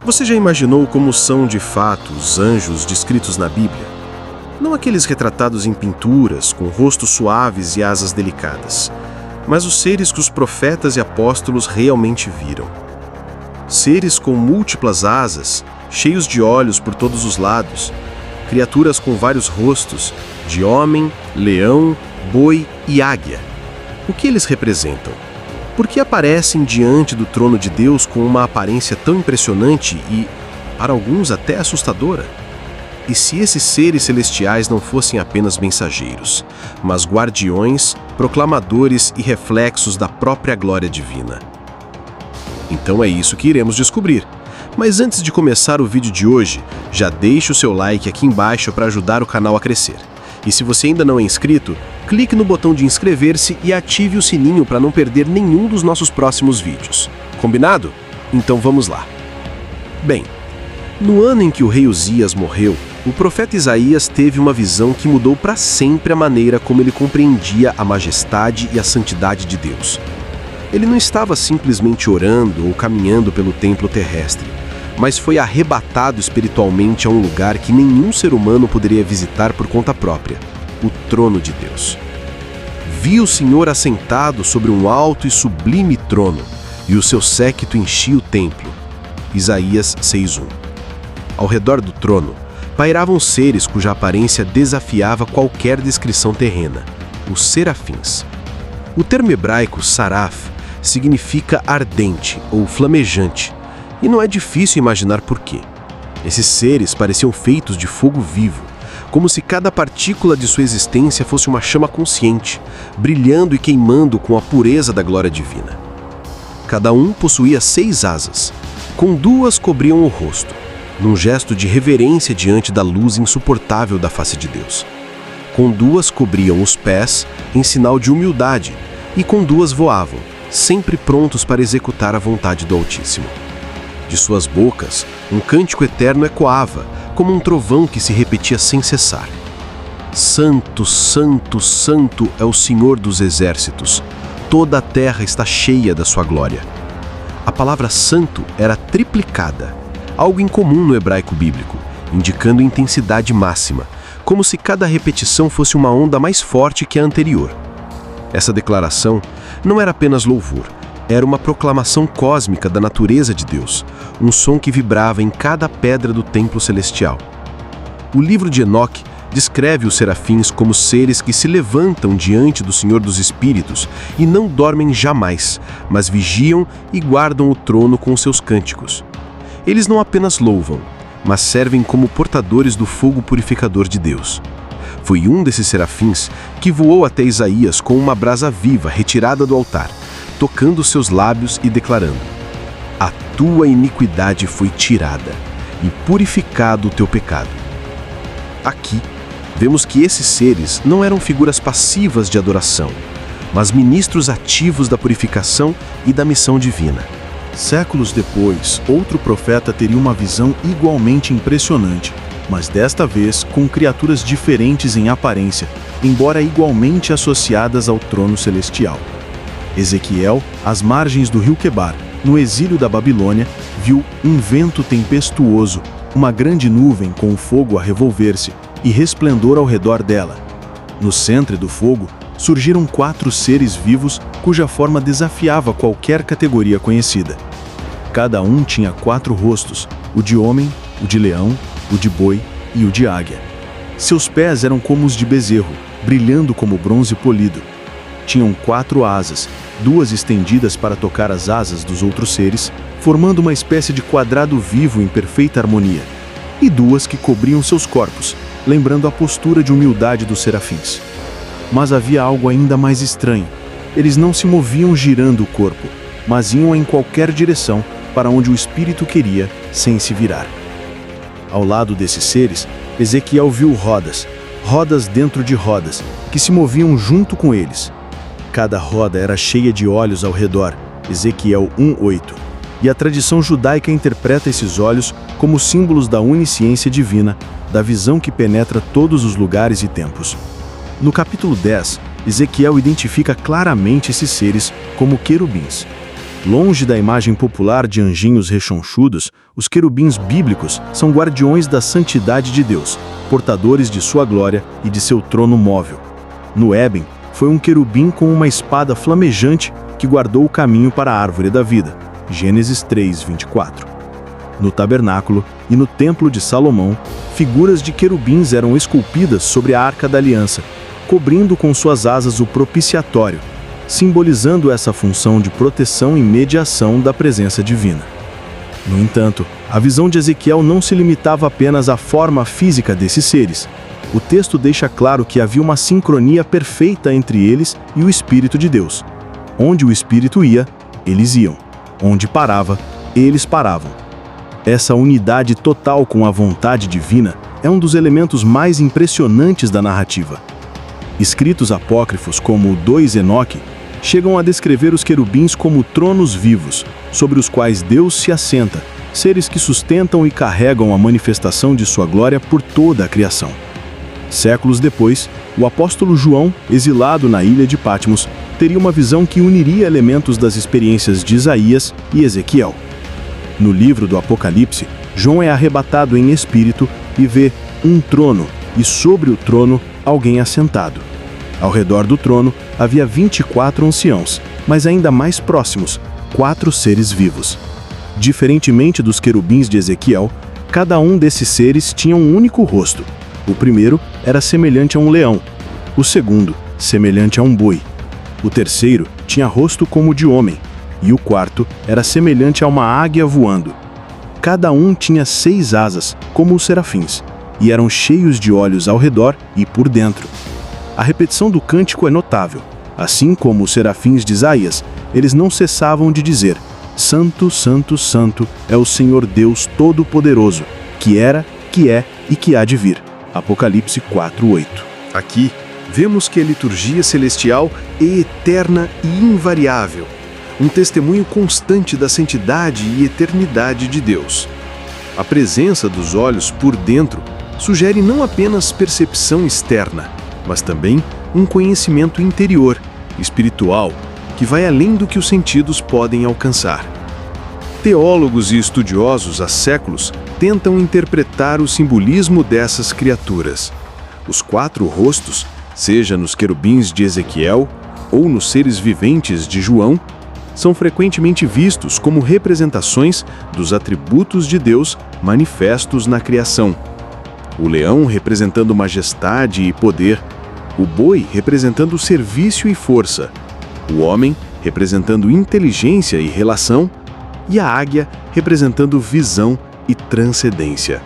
Você já imaginou como são de fato os anjos descritos na Bíblia? Não aqueles retratados em pinturas, com rostos suaves e asas delicadas, mas os seres que os profetas e apóstolos realmente viram. Seres com múltiplas asas, cheios de olhos por todos os lados, criaturas com vários rostos, de homem, leão, boi e águia. O que eles representam? Por que aparecem diante do trono de Deus com uma aparência tão impressionante e, para alguns, até assustadora? E se esses seres celestiais não fossem apenas mensageiros, mas guardiões, proclamadores e reflexos da própria glória divina? Então é isso que iremos descobrir. Mas antes de começar o vídeo de hoje, já deixe o seu like aqui embaixo para ajudar o canal a crescer. E se você ainda não é inscrito, clique no botão de inscrever-se e ative o sininho para não perder nenhum dos nossos próximos vídeos. Combinado? Então vamos lá. Bem, no ano em que o rei Uzias morreu, o profeta Isaías teve uma visão que mudou para sempre a maneira como ele compreendia a majestade e a santidade de Deus. Ele não estava simplesmente orando ou caminhando pelo templo terrestre, mas foi arrebatado espiritualmente a um lugar que nenhum ser humano poderia visitar por conta própria, o trono de Deus. Viu o Senhor assentado sobre um alto e sublime trono, e o seu séquito enchia o templo. Isaías 6:1. Ao redor do trono, pairavam seres cuja aparência desafiava qualquer descrição terrena, os serafins. O termo hebraico saraf significa ardente ou flamejante, e não é difícil imaginar por quê. Esses seres pareciam feitos de fogo vivo, como se cada partícula de sua existência fosse uma chama consciente, brilhando e queimando com a pureza da glória divina. Cada um possuía 6 asas, com 2 cobriam o rosto, num gesto de reverência diante da luz insuportável da face de Deus. Com 2 cobriam os pés, em sinal de humildade, e com 2 voavam, sempre prontos para executar a vontade do Altíssimo. De suas bocas, um cântico eterno ecoava, como um trovão que se repetia sem cessar. Santo, santo, santo é o Senhor dos exércitos. Toda a terra está cheia da sua glória. A palavra santo era triplicada, algo incomum no hebraico bíblico, indicando intensidade máxima, como se cada repetição fosse uma onda mais forte que a anterior. Essa declaração não era apenas louvor, era uma proclamação cósmica da natureza de Deus, um som que vibrava em cada pedra do templo celestial. O livro de Enoque descreve os serafins como seres que se levantam diante do Senhor dos Espíritos e não dormem jamais, mas vigiam e guardam o trono com seus cânticos. Eles não apenas louvam, mas servem como portadores do fogo purificador de Deus. Foi um desses serafins que voou até Isaías com uma brasa viva retirada do altar, tocando seus lábios e declarando: "A tua iniquidade foi tirada, e purificado o teu pecado." Aqui, vemos que esses seres não eram figuras passivas de adoração, mas ministros ativos da purificação e da missão divina. Séculos depois, outro profeta teria uma visão igualmente impressionante, mas desta vez com criaturas diferentes em aparência, embora igualmente associadas ao trono celestial. Ezequiel, às margens do rio Quebar, no exílio da Babilônia, viu um vento tempestuoso, uma grande nuvem com o fogo a revolver-se e resplendor ao redor dela. No centro do fogo surgiram 4 seres vivos cuja forma desafiava qualquer categoria conhecida. Cada um tinha 4 rostos, o de homem, o de leão, o de boi e o de águia. Seus pés eram como os de bezerro, brilhando como bronze polido. Tinham 4 asas, 2 estendidas para tocar as asas dos outros seres, formando uma espécie de quadrado vivo em perfeita harmonia, e 2 que cobriam seus corpos, lembrando a postura de humildade dos serafins. Mas havia algo ainda mais estranho. Eles não se moviam girando o corpo, mas iam em qualquer direção para onde o espírito queria, sem se virar. Ao lado desses seres, Ezequiel viu rodas dentro de rodas, que se moviam junto com eles. Cada roda era cheia de olhos ao redor, Ezequiel 1:8. E a tradição judaica interpreta esses olhos como símbolos da onisciência divina, da visão que penetra todos os lugares e tempos. No capítulo 10, Ezequiel identifica claramente esses seres como querubins. Longe da imagem popular de anjinhos rechonchudos, os querubins bíblicos são guardiões da santidade de Deus, portadores de sua glória e de seu trono móvel. No Éden, foi um querubim com uma espada flamejante que guardou o caminho para a árvore da vida. Gênesis 3:24. No tabernáculo e no templo de Salomão, figuras de querubins eram esculpidas sobre a Arca da Aliança, cobrindo com suas asas o propiciatório, simbolizando essa função de proteção e mediação da presença divina. No entanto, a visão de Ezequiel não se limitava apenas à forma física desses seres. O texto deixa claro que havia uma sincronia perfeita entre eles e o Espírito de Deus. Onde o Espírito ia, eles iam. Onde parava, eles paravam. Essa unidade total com a vontade divina é um dos elementos mais impressionantes da narrativa. Escritos apócrifos como o 2 Enoque chegam a descrever os querubins como tronos vivos, sobre os quais Deus se assenta, seres que sustentam e carregam a manifestação de sua glória por toda a criação. Séculos depois, o apóstolo João, exilado na ilha de Patmos, teria uma visão que uniria elementos das experiências de Isaías e Ezequiel. No livro do Apocalipse, João é arrebatado em espírito e vê um trono, e sobre o trono alguém assentado. Ao redor do trono havia 24 anciãos, mas ainda mais próximos, 4 seres vivos. Diferentemente dos querubins de Ezequiel, cada um desses seres tinha um único rosto. O primeiro era semelhante a um leão, o segundo, semelhante a um boi. O terceiro tinha rosto como o de homem, e o quarto era semelhante a uma águia voando. Cada um tinha 6 asas, como os serafins, e eram cheios de olhos ao redor e por dentro. A repetição do cântico é notável. Assim como os serafins de Isaías, eles não cessavam de dizer: Santo, Santo, Santo é o Senhor Deus Todo-Poderoso, que era, que é e que há de vir. Apocalipse 4:8. Aqui, vemos que a liturgia celestial é eterna e invariável, um testemunho constante da santidade e eternidade de Deus. A presença dos olhos por dentro sugere não apenas percepção externa, mas também um conhecimento interior, espiritual, que vai além do que os sentidos podem alcançar. Teólogos e estudiosos há séculos tentam interpretar o simbolismo dessas criaturas. Os 4 rostos, seja nos querubins de Ezequiel ou nos seres viventes de João, são frequentemente vistos como representações dos atributos de Deus manifestos na criação. O leão representando majestade e poder, o boi representando serviço e força, o homem representando inteligência e relação, e a águia representando visão e transcendência.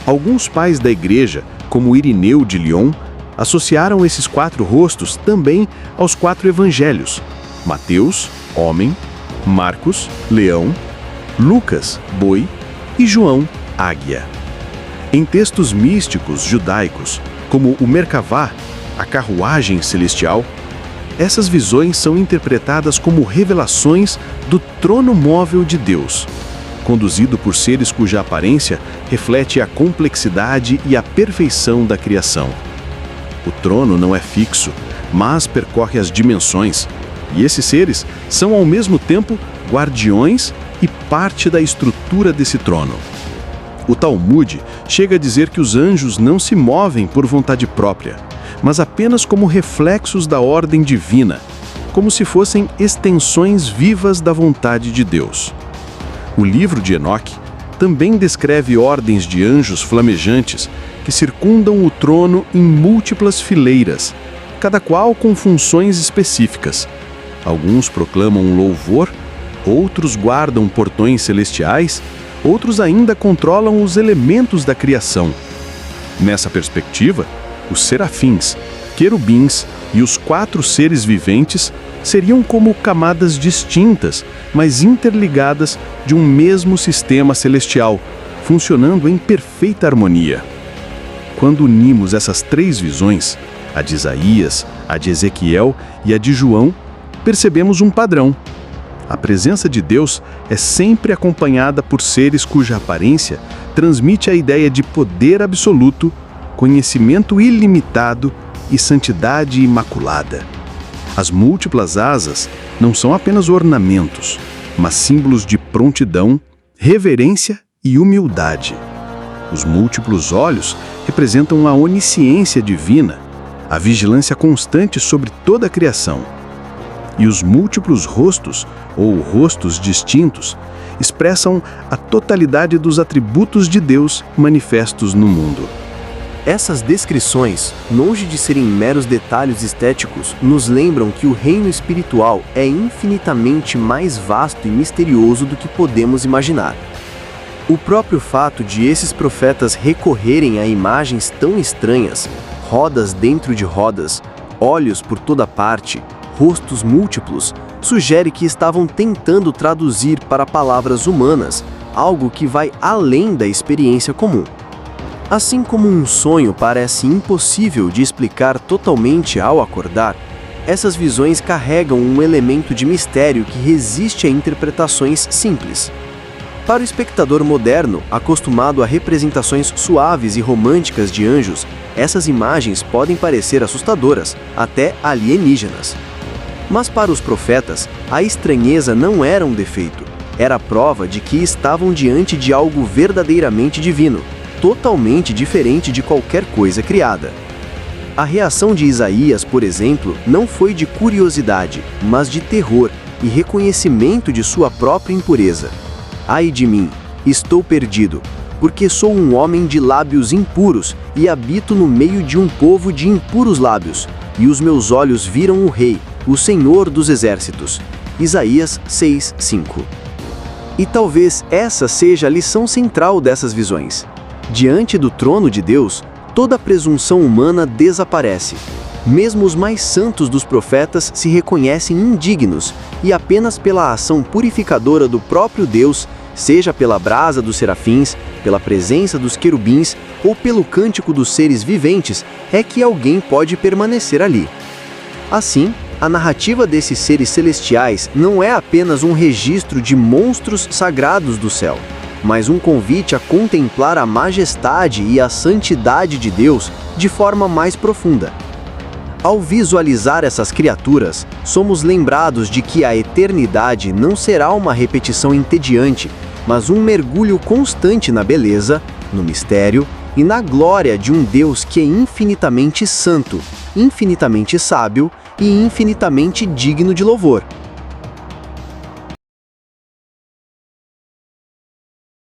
Alguns pais da igreja, como Irineu de Lyon, associaram esses 4 rostos também aos 4 evangelhos: Mateus, homem; Marcos, leão; Lucas, boi; e João, águia. Em textos místicos judaicos, como o Merkavá, a carruagem celestial, essas visões são interpretadas como revelações do trono móvel de Deus, conduzido por seres cuja aparência reflete a complexidade e a perfeição da criação. O trono não é fixo, mas percorre as dimensões, e esses seres são ao mesmo tempo guardiões e parte da estrutura desse trono. O Talmud chega a dizer que os anjos não se movem por vontade própria, mas apenas como reflexos da ordem divina, como se fossem extensões vivas da vontade de Deus. O livro de Enoque também descreve ordens de anjos flamejantes que circundam o trono em múltiplas fileiras, cada qual com funções específicas. Alguns proclamam um louvor, outros guardam portões celestiais, outros ainda controlam os elementos da criação. Nessa perspectiva, os serafins, querubins e os 4 seres viventes seriam como camadas distintas, mas interligadas de um mesmo sistema celestial, funcionando em perfeita harmonia. Quando unimos essas 3 visões, a de Isaías, a de Ezequiel e a de João, percebemos um padrão. A presença de Deus é sempre acompanhada por seres cuja aparência transmite a ideia de poder absoluto, conhecimento ilimitado e santidade imaculada. As múltiplas asas não são apenas ornamentos, mas símbolos de prontidão, reverência e humildade. Os múltiplos olhos representam a onisciência divina, a vigilância constante sobre toda a criação. E os múltiplos rostos, ou rostos distintos, expressam a totalidade dos atributos de Deus manifestos no mundo. Essas descrições, longe de serem meros detalhes estéticos, nos lembram que o reino espiritual é infinitamente mais vasto e misterioso do que podemos imaginar. O próprio fato de esses profetas recorrerem a imagens tão estranhas, rodas dentro de rodas, olhos por toda parte, rostos múltiplos, sugere que estavam tentando traduzir para palavras humanas algo que vai além da experiência comum. Assim como um sonho parece impossível de explicar totalmente ao acordar, essas visões carregam um elemento de mistério que resiste a interpretações simples. Para o espectador moderno, acostumado a representações suaves e românticas de anjos, essas imagens podem parecer assustadoras, até alienígenas. Mas para os profetas, a estranheza não era um defeito, era a prova de que estavam diante de algo verdadeiramente divino, totalmente diferente de qualquer coisa criada. A reação de Isaías, por exemplo, não foi de curiosidade, mas de terror e reconhecimento de sua própria impureza. Ai de mim, estou perdido, porque sou um homem de lábios impuros e habito no meio de um povo de impuros lábios, e os meus olhos viram o Rei, o Senhor dos Exércitos. Isaías 6:5. E talvez essa seja a lição central dessas visões. Diante do trono de Deus, toda presunção humana desaparece. Mesmo os mais santos dos profetas se reconhecem indignos, e apenas pela ação purificadora do próprio Deus, seja pela brasa dos serafins, pela presença dos querubins ou pelo cântico dos seres viventes, é que alguém pode permanecer ali. Assim, a narrativa desses seres celestiais não é apenas um registro de monstros sagrados do céu, mas um convite a contemplar a majestade e a santidade de Deus de forma mais profunda. Ao visualizar essas criaturas, somos lembrados de que a eternidade não será uma repetição entediante, mas um mergulho constante na beleza, no mistério e na glória de um Deus que é infinitamente santo, infinitamente sábio e infinitamente digno de louvor.